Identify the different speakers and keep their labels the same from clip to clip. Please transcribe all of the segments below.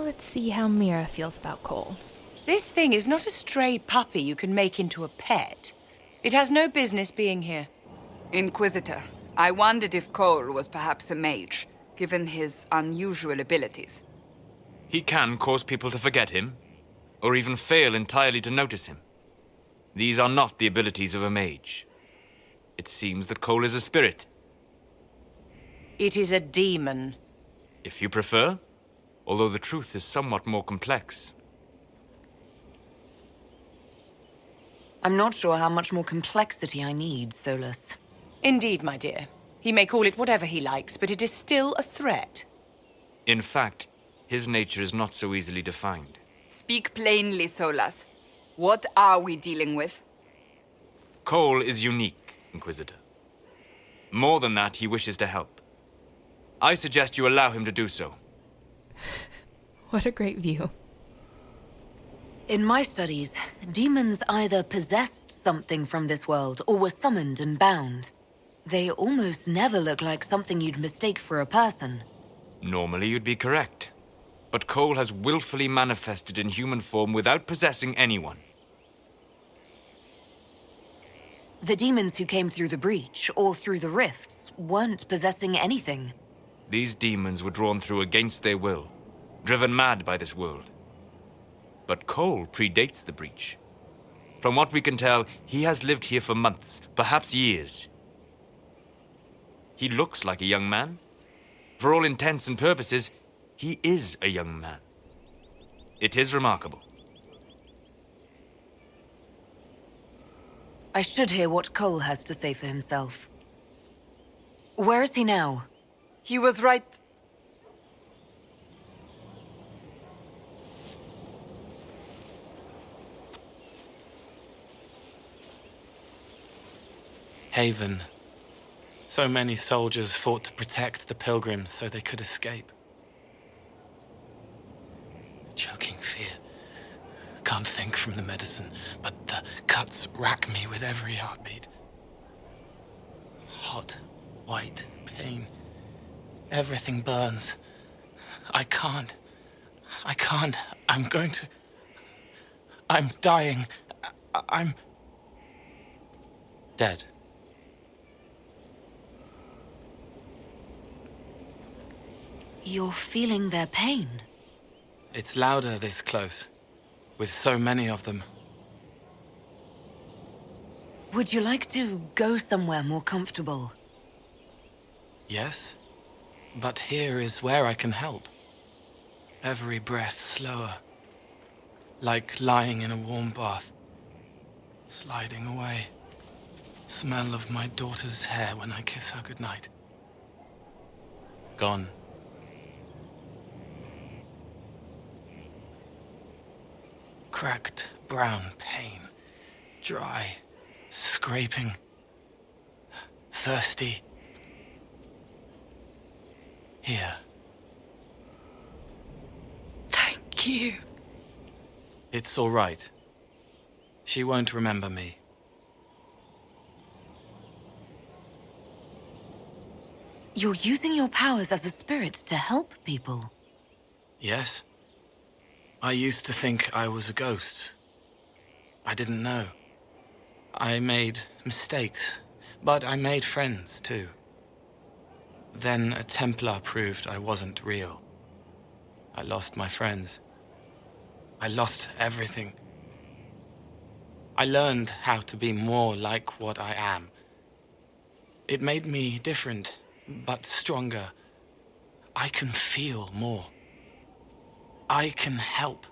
Speaker 1: Now let's see how Mira feels about Cole.
Speaker 2: This thing is not a stray puppy you can make into a pet. It has no business being here.
Speaker 3: Inquisitor, I wondered if Cole was perhaps a mage, given his unusual abilities.
Speaker 4: He can cause people to forget him, or even fail entirely to notice him. These are not the abilities of a mage. It seems that Cole is a spirit.
Speaker 2: It is a demon.
Speaker 4: If you prefer, although the truth is somewhat more complex.
Speaker 5: I'm not sure how much more complexity I need, Solus.
Speaker 2: Indeed, my dear. He may call it whatever he likes, but it is still a threat.
Speaker 4: In fact, his nature is not so easily defined.
Speaker 3: Speak plainly, Solas. What are we dealing with?
Speaker 4: Cole is unique, Inquisitor. More than that, he wishes to help. I suggest you allow him to do so.
Speaker 1: What a great view.
Speaker 5: In my studies, demons either possessed something from this world or were summoned and bound. They almost never look like something you'd mistake for a person.
Speaker 4: Normally, you'd be correct. But Cole has willfully manifested in human form without possessing anyone.
Speaker 5: The demons who came through the breach, or through the rifts, weren't possessing anything.
Speaker 4: These demons were drawn through against their will, driven mad by this world. But Cole predates the breach. From what we can tell, he has lived here for months, perhaps years. He looks like a young man. For all intents and purposes, he is a young man. It is remarkable.
Speaker 5: I should hear what Cole has to say for himself. Where is he now?
Speaker 3: He was right.
Speaker 6: Haven. So many soldiers fought to protect the pilgrims so they could escape. Choking fear. Can't think from the medicine, but the cuts rack me with every heartbeat. Hot, white pain. Everything burns. I can't. I'm going to... I'm dying. I'm... dead.
Speaker 5: You're feeling their pain.
Speaker 6: It's louder this close, with so many of them.
Speaker 5: Would you like to go somewhere more comfortable?
Speaker 6: Yes, but here is where I can help. Every breath slower, like lying in a warm bath, sliding away. Smell of my daughter's hair when I kiss her goodnight. Gone. Cracked brown pain, dry, scraping, thirsty. Here.
Speaker 5: Thank you.
Speaker 6: It's all right. She won't remember me.
Speaker 5: You're using your powers as a spirit to help people.
Speaker 6: Yes? I used to think I was a ghost. I didn't know. I made mistakes, but I made friends too. Then a Templar proved I wasn't real. I lost my friends. I lost everything. I learned how to be more like what I am. It made me different, but stronger. I can feel more. I can help.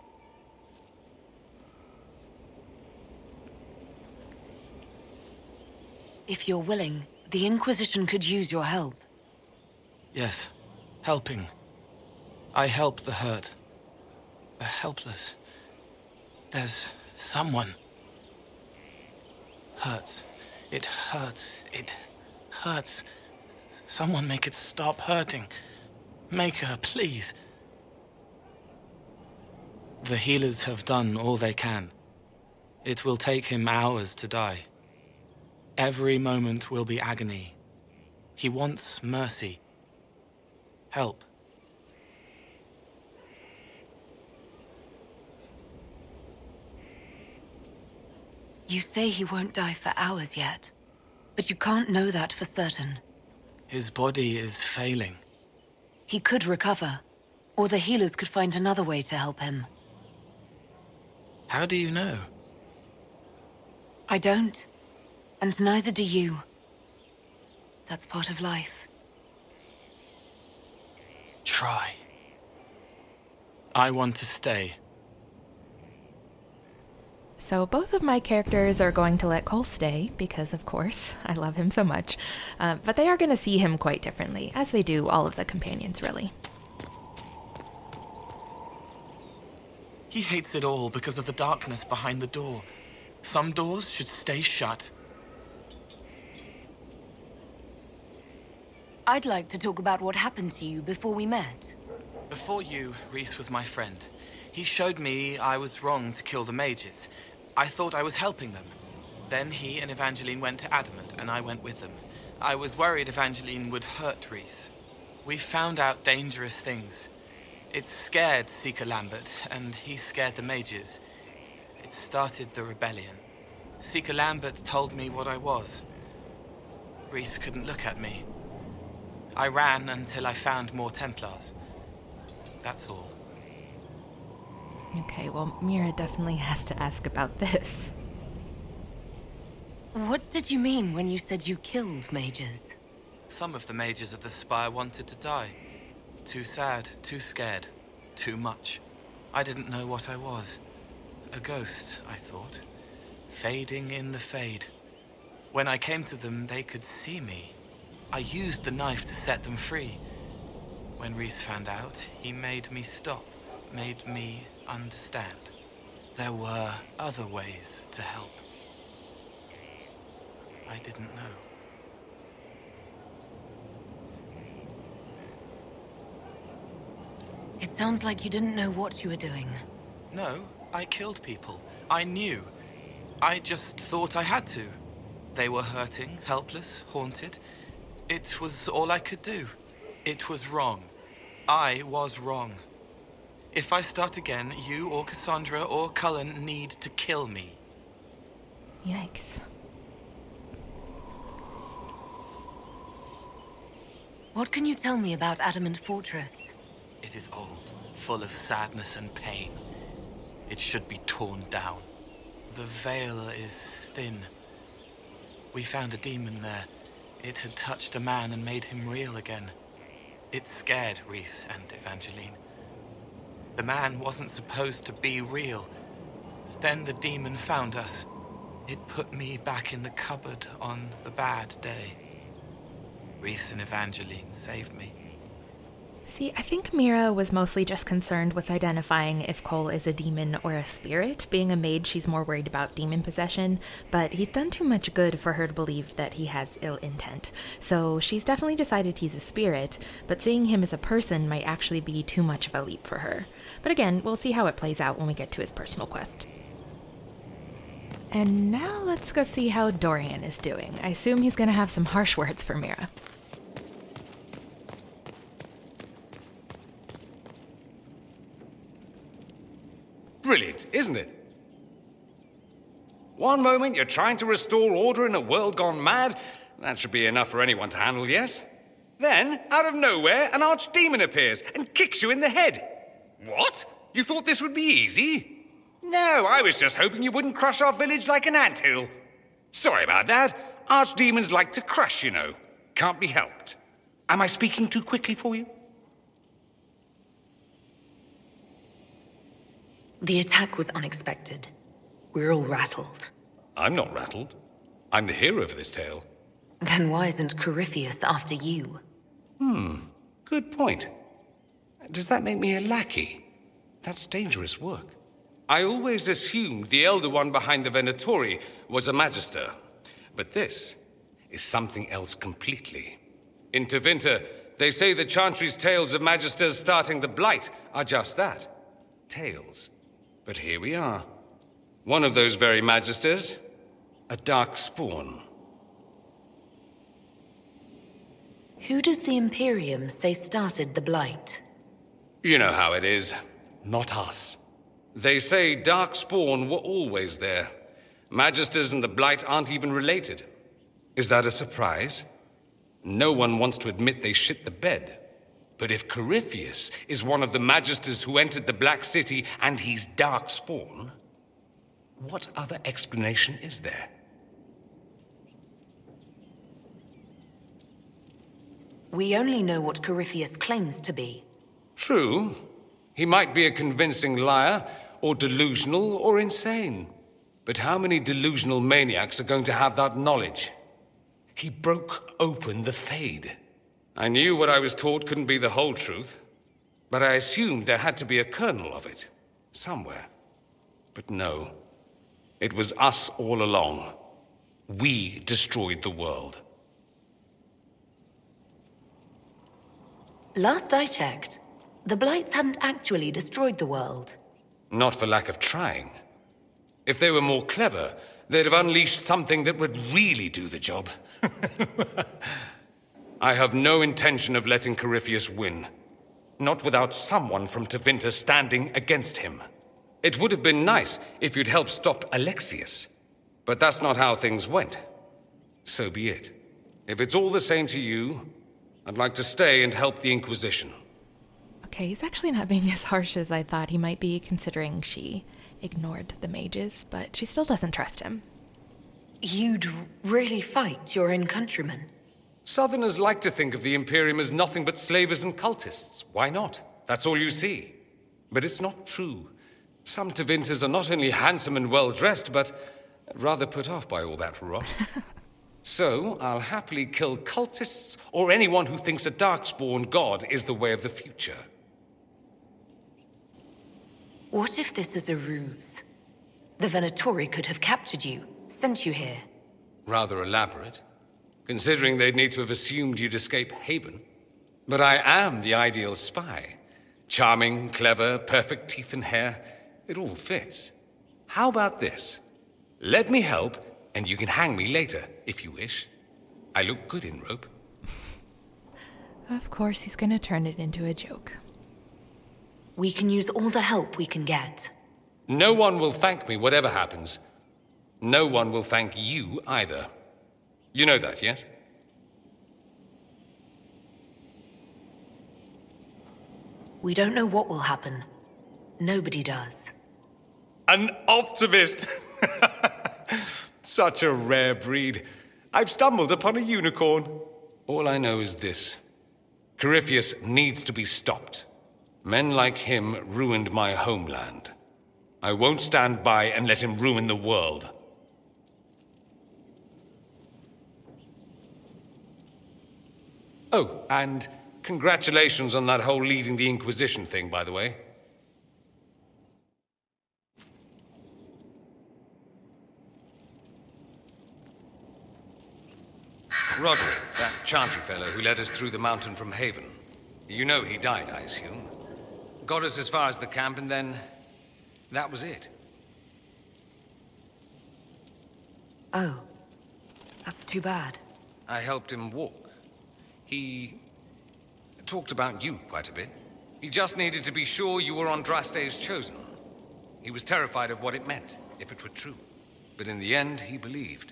Speaker 5: If you're willing, the Inquisition could use your help.
Speaker 6: Yes, helping. I help the hurt, the helpless. There's someone. Hurts. It hurts. It hurts. Someone make it stop hurting. Make her, please. The healers have done all they can. It will take him hours to die. Every moment will be agony. He wants mercy. Help.
Speaker 5: You say he won't die for hours yet, but you can't know that for certain.
Speaker 6: His body is failing.
Speaker 5: He could recover, or the healers could find another way to help him.
Speaker 6: How do you know?
Speaker 5: I don't, and neither do you. That's part of life.
Speaker 6: Try. I want to stay.
Speaker 1: So both of my characters are going to let Cole stay, because of course, I love him so much. But they are going to see him quite differently, as they do all of the companions, really.
Speaker 6: He hates it all because of the darkness behind the door. Some doors should stay shut.
Speaker 5: I'd like to talk about what happened to you before we met.
Speaker 6: Before you, Rhys was my friend. He showed me I was wrong to kill the mages. I thought I was helping them. Then he and Evangeline went to Adamant, and I went with them. I was worried Evangeline would hurt Rhys. We found out dangerous things. It scared Seeker Lambert, and he scared the mages. It started the rebellion. Seeker Lambert told me what I was. Rhys couldn't look at me. I ran until I found more Templars. That's all.
Speaker 1: Okay, well, Mira definitely has to ask about this.
Speaker 5: What did you mean when you said you killed mages?
Speaker 6: Some of the mages of the Spire wanted to die. Too sad, too scared, too much. I didn't know what I was. A ghost, I thought. Fading in the fade. When I came to them, they could see me. I used the knife to set them free. When Rhys found out, he made me stop, made me understand. There were other ways to help. I didn't know.
Speaker 5: It sounds like you didn't know what you were doing.
Speaker 6: No, I killed people. I knew. I just thought I had to. They were hurting, helpless, haunted. It was all I could do. It was wrong. I was wrong. If I start again, you or Cassandra or Cullen need to kill me.
Speaker 1: Yikes.
Speaker 5: What can you tell me about Adamant Fortress?
Speaker 6: It is old, full of sadness and pain. It should be torn down. The veil is thin. We found a demon there. It had touched a man and made him real again. It scared Rhys and Evangeline. The man wasn't supposed to be real. Then the demon found us. It put me back in the cupboard on the bad day. Rhys and Evangeline saved me.
Speaker 1: See, I think Mira was mostly just concerned with identifying if Cole is a demon or a spirit. Being a mage, she's more worried about demon possession, but he's done too much good for her to believe that he has ill intent. So she's definitely decided he's a spirit, but seeing him as a person might actually be too much of a leap for her. But again, we'll see how it plays out when we get to his personal quest. And now let's go see how Dorian is doing. I assume he's gonna have some harsh words for Mira.
Speaker 7: Brilliant, isn't it? One moment you're trying to restore order in a world gone mad. That should be enough for anyone to handle, yes? Then, out of nowhere, an archdemon appears and kicks you in the head. What? You thought this would be easy? No, I was just hoping you wouldn't crush our village like an anthill. Sorry about that. Archdemons like to crush, you know. Can't be helped. Am I speaking too quickly for you?
Speaker 5: The attack was unexpected. We're all rattled.
Speaker 7: I'm not rattled. I'm the hero of this tale.
Speaker 5: Then why isn't Corypheus after you?
Speaker 7: Good point. Does that make me a lackey? That's dangerous work. I always assumed the Elder One behind the Venatori was a Magister. But this is something else completely. In Tevinter, they say the Chantry's tales of Magisters starting the Blight are just that. Tales. But here we are. One of those very Magisters, a dark spawn.
Speaker 5: Who does the Imperium say started the Blight?
Speaker 7: You know how it is. Not us. They say dark spawn were always there. Magisters and the Blight aren't even related. Is that a surprise? No one wants to admit they shit the bed. But if Corypheus is one of the Magisters who entered the Black City and he's Darkspawn, what other explanation is there?
Speaker 5: We only know what Corypheus claims to be.
Speaker 7: True. He might be a convincing liar, or delusional, or insane. But how many delusional maniacs are going to have that knowledge? He broke open the Fade. I knew what I was taught couldn't be the whole truth, but I assumed there had to be a kernel of it, somewhere. But no. It was us all along. We destroyed the world.
Speaker 5: Last I checked, the Blights hadn't actually destroyed the world.
Speaker 7: Not for lack of trying. If they were more clever, they'd have unleashed something that would really do the job. I have no intention of letting Corypheus win. Not without someone from Tevinter standing against him. It would have been nice if you'd helped stop Alexius. But that's not how things went. So be it. If it's all the same to you, I'd like to stay and help the Inquisition.
Speaker 1: Okay, he's actually not being as harsh as I thought he might be, considering she ignored the mages, but she still doesn't trust him.
Speaker 5: You'd really fight your own countrymen?
Speaker 7: Southerners like to think of the Imperium as nothing but slavers and cultists. Why not? That's all you see. But it's not true. Some Tevinters are not only handsome and well-dressed, but rather put off by all that rot. So, I'll happily kill cultists or anyone who thinks a Darkspawn god is the way of the future.
Speaker 5: What if this is a ruse? The Venatori could have captured you, sent you here.
Speaker 7: Rather elaborate, considering they'd need to have assumed you'd escape Haven. But I am the ideal spy. Charming, clever, perfect teeth and hair. It all fits. How about this? Let me help, and you can hang me later, if you wish. I look good in rope.
Speaker 1: Of course, he's gonna turn it into a joke.
Speaker 5: We can use all the help we can get.
Speaker 7: No one will thank me, whatever happens. No one will thank you, either. You know that, yes?
Speaker 5: We don't know what will happen. Nobody does.
Speaker 7: An optimist! Such a rare breed. I've stumbled upon a unicorn. All I know is this. Corypheus needs to be stopped. Men like him ruined my homeland. I won't stand by and let him ruin the world. Oh, and congratulations on that whole leading the Inquisition thing, by the way. Roderick, that chanty fellow who led us through the mountain from Haven. You know he died, I assume. Got us as far as the camp, and then that was it.
Speaker 5: Oh. That's too bad.
Speaker 7: I helped him walk. He talked about you quite a bit. He just needed to be sure you were Andraste's chosen. He was terrified of what it meant, if it were true. But in the end, he believed.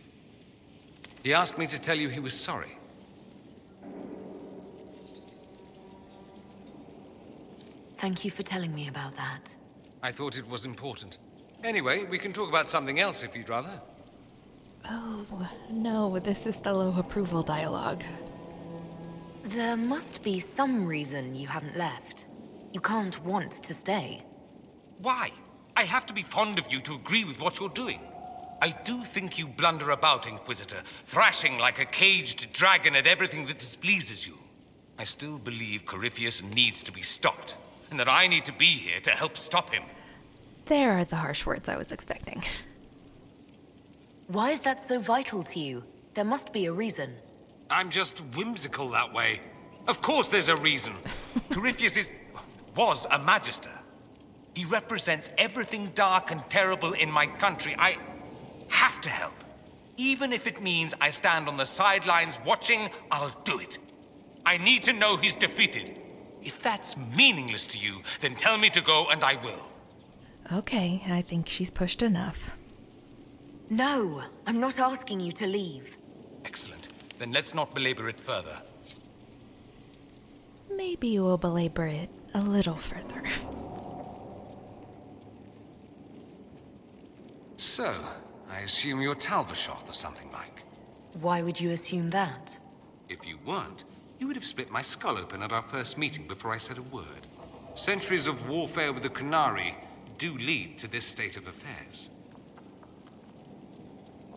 Speaker 7: He asked me to tell you he was sorry.
Speaker 5: Thank you for telling me about that.
Speaker 7: I thought it was important. Anyway, we can talk about something else if you'd rather.
Speaker 1: Oh, no, this is the low approval dialogue.
Speaker 5: There must be some reason you haven't left. You can't want to stay.
Speaker 7: Why? I have to be fond of you to agree with what you're doing. I do think you blunder about, Inquisitor, thrashing like a caged dragon at everything that displeases you. I still believe Corypheus needs to be stopped, and that I need to be here to help stop him.
Speaker 1: There are the harsh words I was expecting.
Speaker 5: Why is that so vital to you? There must be a reason.
Speaker 7: I'm just whimsical that way. Of course there's a reason. Corypheus was a Magister. He represents everything dark and terrible in my country. I have to help. Even if it means I stand on the sidelines watching, I'll do it. I need to know he's defeated. If that's meaningless to you, then tell me to go and I will.
Speaker 1: Okay, I think she's pushed enough.
Speaker 5: No, I'm not asking you to leave.
Speaker 7: Excellent. Then let's not belabor it further.
Speaker 1: Maybe we'll belabor it a little further.
Speaker 7: So, I assume you're Talvashoth or something like.
Speaker 5: Why would you assume that?
Speaker 7: If you weren't, you would have split my skull open at our first meeting before I said a word. Centuries of warfare with the Qunari do lead to this state of affairs.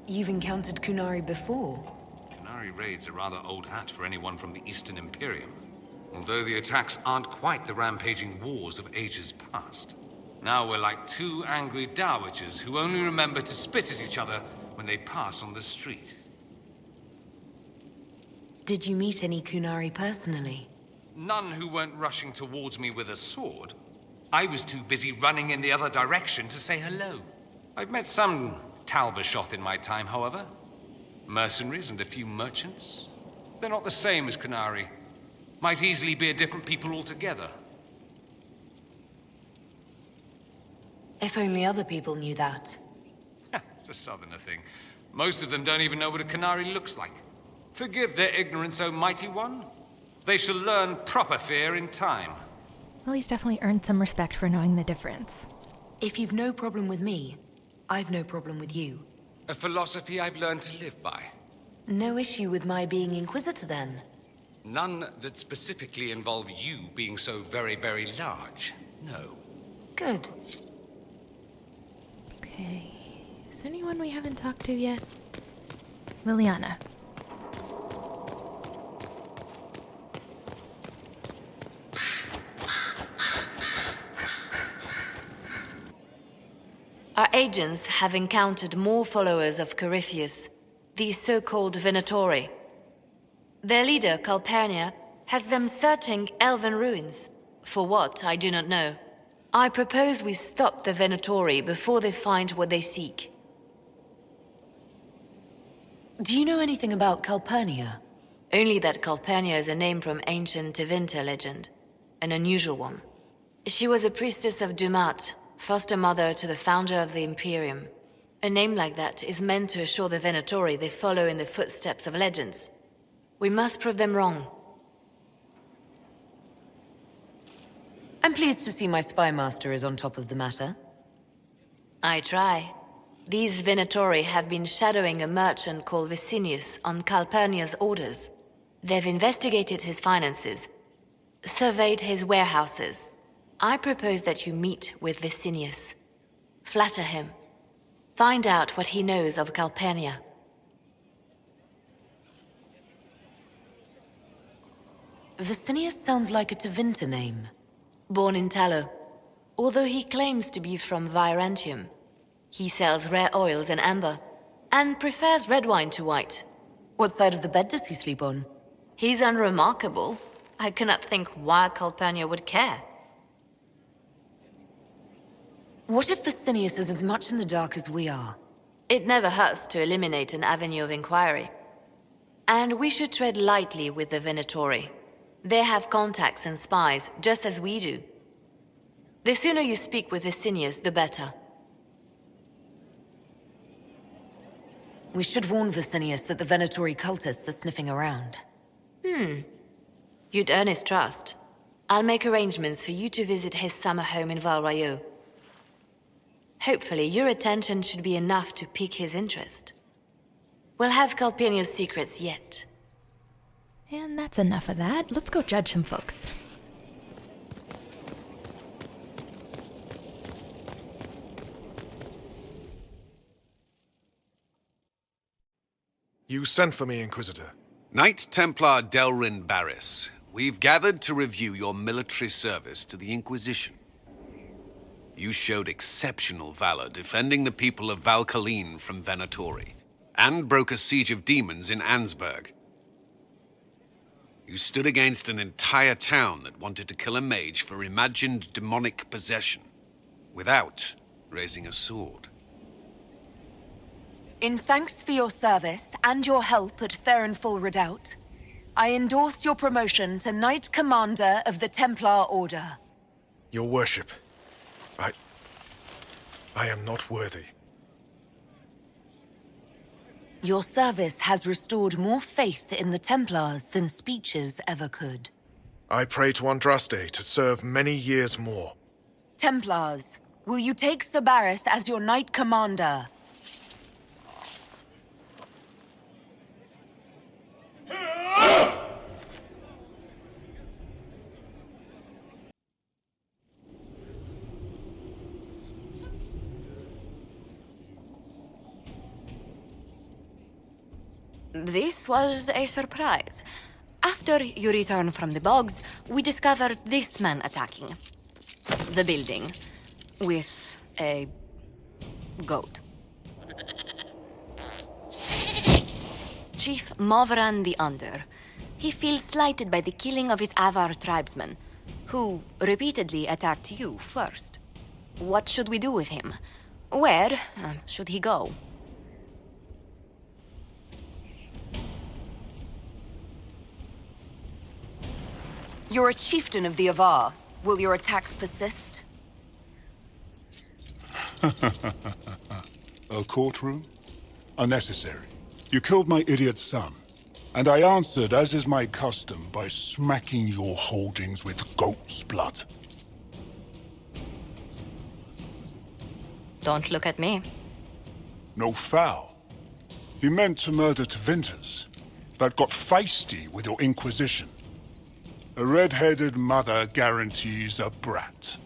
Speaker 5: You've encountered Qunari before?
Speaker 7: Qunari raids are rather old hat for anyone from the Eastern Imperium. Although the attacks aren't quite the rampaging wars of ages past. Now we're like two angry dowagers who only remember to spit at each other when they pass on the street.
Speaker 5: Did you meet any Qunari personally?
Speaker 7: None who weren't rushing towards me with a sword. I was too busy running in the other direction to say hello. I've met some Talvashoth in my time, however. Mercenaries and a few merchants. They're not the same as Qunari. Might easily be a different people altogether.
Speaker 5: If only other people knew that.
Speaker 7: It's a southerner thing. Most of them don't even know what a Qunari looks like. Forgive their ignorance, O mighty one. They shall learn proper fear in time.
Speaker 1: Well, he's definitely earned some respect for knowing the difference.
Speaker 5: If you've no problem with me, I've no problem with you.
Speaker 7: A philosophy I've learned to live by.
Speaker 5: No issue with my being Inquisitor, then?
Speaker 7: None that specifically involve you being so very, very large. No.
Speaker 5: Good.
Speaker 1: Okay. Is there anyone we haven't talked to yet? Liliana.
Speaker 8: Our agents have encountered more followers of Corypheus, the so-called Venatori. Their leader, Calpurnia, has them searching elven ruins. For what, I do not know. I propose we stop the Venatori before they find what they seek.
Speaker 5: Do you know anything about Calpurnia?
Speaker 8: Only that Calpurnia is a name from ancient Tevinter legend, an unusual one. She was a priestess of Dumat, foster mother to the founder of the Imperium. A name like that is meant to assure the Venatori they follow in the footsteps of legends. We must prove them wrong.
Speaker 5: I'm pleased to see my spy master is on top of the matter.
Speaker 8: I try. These Venatori have been shadowing a merchant called Vicinius on Calpurnia's orders. They've investigated his finances, surveyed his warehouses. I propose that you meet with Vicinius. Flatter him. Find out what he knows of Calpurnia.
Speaker 5: Vicinius sounds like a Tevinter name.
Speaker 8: Born in Tallow. Although he claims to be from Virantium, he sells rare oils and amber, and prefers red wine to white.
Speaker 5: What side of the bed does he sleep on?
Speaker 8: He's unremarkable. I cannot think why Calpurnia would care.
Speaker 5: What if Vicinius is as much in the dark as we are?
Speaker 8: It never hurts to eliminate an avenue of inquiry. And we should tread lightly with the Venatori. They have contacts and spies, just as we do. The sooner you speak with Vicinius, the better.
Speaker 5: We should warn Vicinius that the Venatori cultists are sniffing around.
Speaker 8: You'd earn his trust. I'll make arrangements for you to visit his summer home in Val Royeaux. Hopefully, your attention should be enough to pique his interest. We'll have Calpurnia's secrets yet.
Speaker 1: And that's enough of that. Let's go judge some folks.
Speaker 9: You sent for me, Inquisitor.
Speaker 10: Knight Templar Ser Barris, we've gathered to review your military service to the Inquisition. You showed exceptional valor defending the people of Valkaline from Venatori, and broke a siege of demons in Ansburg. You stood against an entire town that wanted to kill a mage for imagined demonic possession, without raising a sword.
Speaker 5: In thanks for your service and your help at Therenfall Redoubt, I endorse your promotion to Knight Commander of the Templar Order.
Speaker 9: Your worship, I am not worthy.
Speaker 5: Your service has restored more faith in the Templars than speeches ever could.
Speaker 9: I pray to Andraste to serve many years more.
Speaker 5: Templars, will you take Ser Barris as your Knight Commander?
Speaker 8: This was a surprise. After you return from the bogs, we discovered this man attacking the building with a goat. Chief Movran the Under. He feels slighted by the killing of his Avar tribesmen, who repeatedly attacked you first. What should we do with him? Where should he go?
Speaker 5: You're a chieftain of the Avar. Will your attacks persist?
Speaker 11: A courtroom? Unnecessary. You killed my idiot son, and I answered, as is my custom, by smacking your holdings with goat's blood.
Speaker 8: Don't look at me.
Speaker 11: No foul. He meant to murder Tevinters, but got feisty with your Inquisition. A red-headed mother guarantees a brat.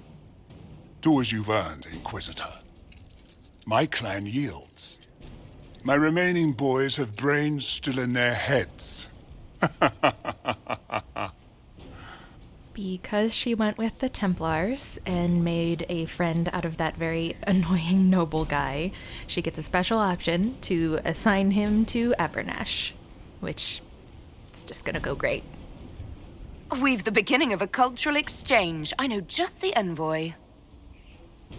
Speaker 11: Do as you've earned, Inquisitor. My clan yields. My remaining boys have brains still in their heads.
Speaker 1: Because she went with the Templars and made a friend out of that very annoying noble guy, she gets a special option to assign him to Abernash, which is just gonna go great.
Speaker 5: We've the beginning of a cultural exchange. I know just the envoy.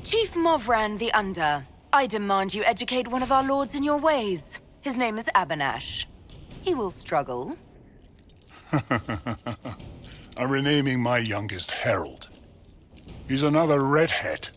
Speaker 5: Chief Movran the Under, I demand you educate one of our lords in your ways. His name is Abernash. He will struggle.
Speaker 11: I'm renaming my youngest Herald. He's another redhead.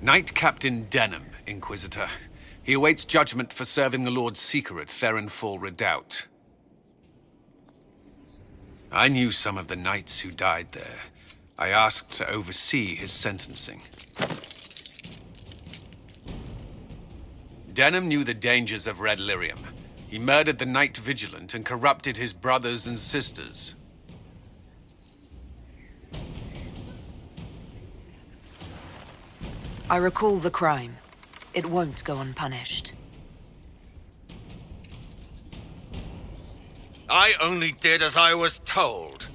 Speaker 10: Knight Captain Denam, Inquisitor. He awaits judgment for serving the Lord Seeker at Therenfall Redoubt. I knew some of the knights who died there. I asked to oversee his sentencing. Denam knew the dangers of Red Lyrium. He murdered the Knight Vigilant and corrupted his brothers and sisters.
Speaker 5: I recall the crime. It won't go unpunished.
Speaker 12: I only did as I was told.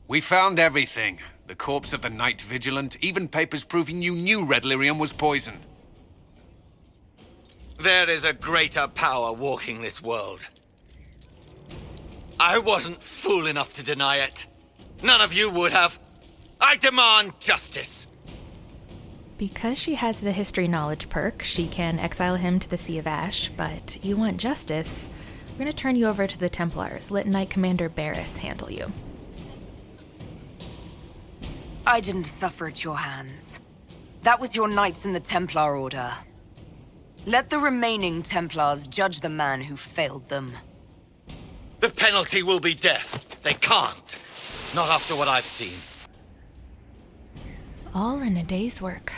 Speaker 10: We found everything. The corpse of the Knight Vigilant, even papers proving you knew Red Lyrium was poison.
Speaker 12: There is a greater power walking this world. I wasn't fool enough to deny it. None of you would have. I demand justice.
Speaker 1: Because she has the history knowledge perk, she can exile him to the Sea of Ash, but you want justice, we're going to turn you over to the Templars. Let Knight Commander Barris handle you.
Speaker 5: I didn't suffer at your hands. That was your knights in the Templar Order. Let the remaining Templars judge the man who failed them.
Speaker 12: The penalty will be death. They can't. Not after what I've seen.
Speaker 1: All in a day's work.